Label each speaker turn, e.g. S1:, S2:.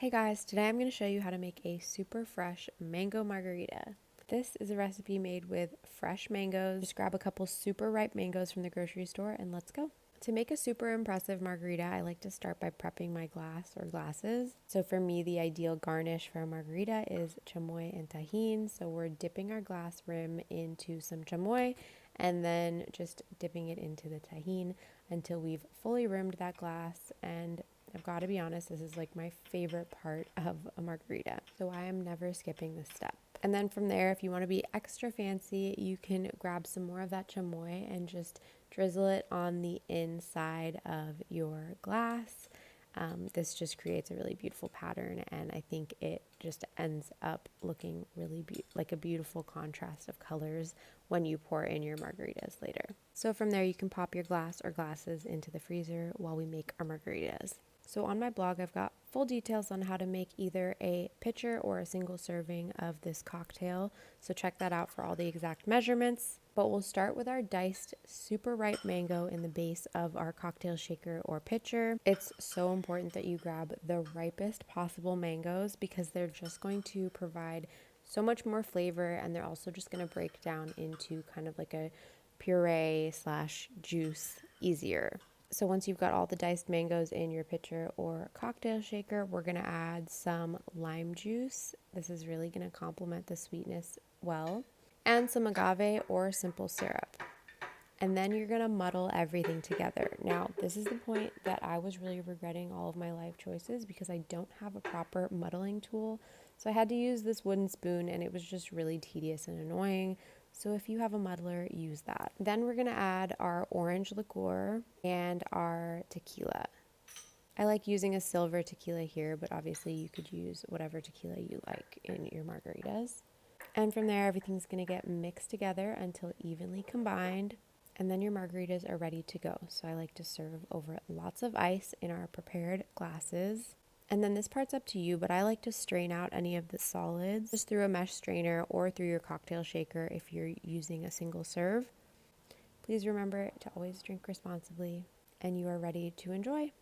S1: Hey guys, today I'm going to show you how to make a super fresh mango margarita. This is a recipe made with fresh mangoes. Just grab a couple super ripe mangoes from the grocery store and let's go. To make a super impressive margarita, I like to start by prepping my glass or glasses. So for me, the ideal garnish for a margarita is chamoy and tajin. So we're dipping our glass rim into some chamoy and then just dipping it into the tajin until we've fully rimmed that glass. And I've got to be honest, this is like my favorite part of a margarita. So I am never skipping this step. And then from there, if you want to be extra fancy, you can grab some more of that chamoy and just drizzle it on the inside of your glass. This just creates a really beautiful pattern, and I think it just ends up looking really like a beautiful contrast of colors when you pour in your margaritas later. So from there, you can pop your glass or glasses into the freezer while we make our margaritas. So on my blog, I've got full details on how to make either a pitcher or a single serving of this cocktail. So check that out for all the exact measurements. But we'll start with our diced super ripe mango in the base of our cocktail shaker or pitcher. It's so important that you grab the ripest possible mangoes because they're just going to provide so much more flavor, and they're also just going to break down into kind of like a puree / juice easier. So once you've got all the diced mangoes in your pitcher or cocktail shaker, we're going to add some lime juice. This is really going to complement the sweetness well. And some agave or simple syrup. And then you're going to muddle everything together. Now, this is the point that I was really regretting all of my life choices because I don't have a proper muddling tool. So I had to use this wooden spoon, and it was just really tedious and annoying. So if you have a muddler, use that. Then we're going to add our orange liqueur and our tequila. I like using a silver tequila here, but obviously you could use whatever tequila you like in your margaritas. And from there, everything's going to get mixed together until evenly combined. And then your margaritas are ready to go. So I like to serve over lots of ice in our prepared glasses. And then this part's up to you, but I like to strain out any of the solids just through a mesh strainer or through your cocktail shaker if you're using a single serve. Please remember to always drink responsibly, and you are ready to enjoy.